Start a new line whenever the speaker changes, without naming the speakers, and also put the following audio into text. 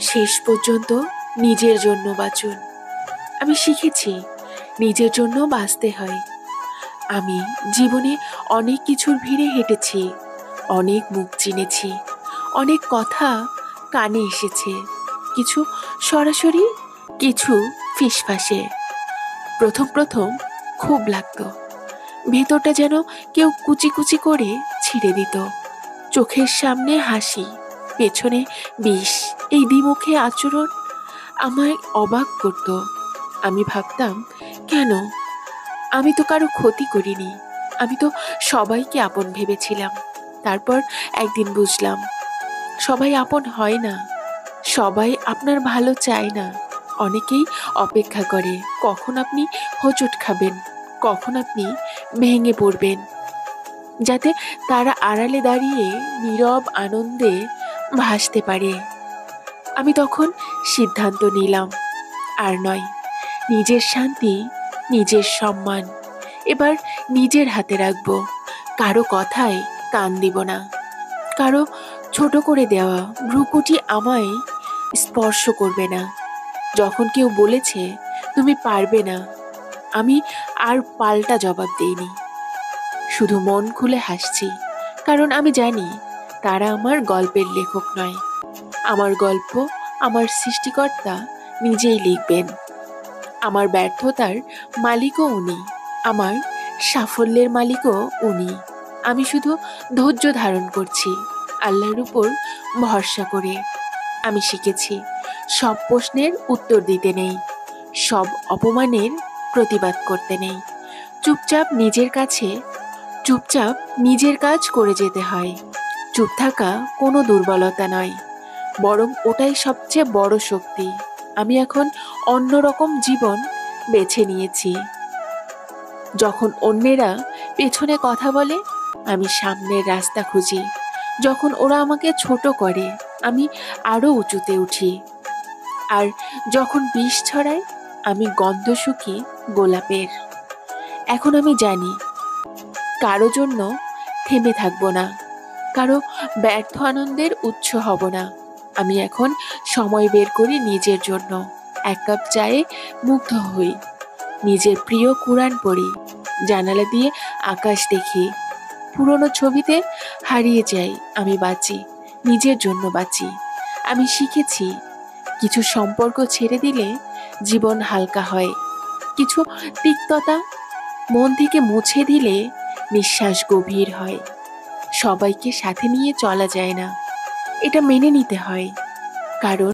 শেষ পর্যন্ত নিজের জন্য বাঁচুন। আমি শিখেছি নিজের জন্য বাঁচতে হয়। আমি জীবনে অনেক কিছুর ভিড়ে হেঁটেছি, অনেক মুখ চিনেছি, অনেক কথা কানে এসেছে, কিছু সরাসরি, কিছু ফিসফাসে। প্রথম প্রথম খুব লাগতো, ভেতরটা যেন কেউ কুচি কুচি করে ছিঁড়ে দিত। চোখের সামনে হাসি, পেছনে বিষ, এই দ্বিমুখী আচরণ আমায় অবাক করত। আমি ভাবতাম, কেন? আমি তো কারো ক্ষতি করিনি, আমি তো সবাইকে আপন ভেবেছিলাম। তারপর একদিন বুঝলাম, সবাই আপন হয় না, সবাই আপনার ভালো চায় না। অনেকেই অপেক্ষা করে কখন আপনি হোঁচট খাবেন, কখন আপনি ভেঙে পড়বেন, যাতে তারা আড়ালে দাঁড়িয়ে নীরব আনন্দে ভাসতে পারে। আমি তখন সিদ্ধান্ত নিলাম, আর নয়, নিজের শান্তি, নিজের সম্মান এবার নিজের হাতে রাখবো। কারো কথায় কান দিব না, কারো ছোট করে দেওয়া ভ্রুকুটি আমায় স্পর্শ করবে না। যখন কেউ বলেছে তুমি পারবে না, আমি আর পাল্টা জবাব দেইনি, শুধু মন খুলে হাসছি। কারণ আমি জানি তারা আমার গল্পের লেখক নয়। আমার গল্প আমার সৃষ্টিকর্তা নিজেই লিখবেন। আমার ব্যর্থতার মালিকও উনি, আমার সাফল্যের মালিকও উনি। আমি শুধু ধৈর্য ধারণ করছি, আল্লাহর উপর ভরসা করে। আমি শিখেছি সব প্রশ্নের উত্তর দিতে নেই, সব অপমানের প্রতিবাদ করতে নেই। চুপচাপ নিজের কাছে চুপচাপ নিজের কাজ করে যেতে হয়। চুপ থাকা কোনো দুর্বলতা নয়, বরং ওটাই সবচেয়ে বড় শক্তি। আমি এখন অন্যরকম জীবন বেছে নিয়েছি। যখন অন্যেরা পেছনে কথা বলে, আমি সামনের রাস্তা খুঁজি। যখন ওরা আমাকে ছোট করে, আমি আরো উঁচুতে উঠি। আর যখন বিষ ছড়ায়, আমি গন্ধ শুকি গোলাপের। এখন আমি জানি, কারো জন্য থেমে থাকবো না, কারো ব্যর্থ আনন্দের উৎস হব না। আমি এখন সময় বের করি নিজের জন্য, এক কাপ চায়ে মুগ্ধ হই, নিজের প্রিয় কুরআন পড়ি, জানালা দিয়ে আকাশ দেখি, পুরনো ছবিতে হারিয়ে যাই। আমি বাঁচি, নিজের জন্য বাঁচি। আমি শিখেছি কিছু সম্পর্ক ছেড়ে দিলে জীবন হালকা হয়, কিছু তিক্ততা মন থেকে মুছে দিলে নিঃশ্বাস গভীর হয়। সবাইকে সাথে নিয়ে চলা যায় না, এটা মেনে নিতে হয়। কারণ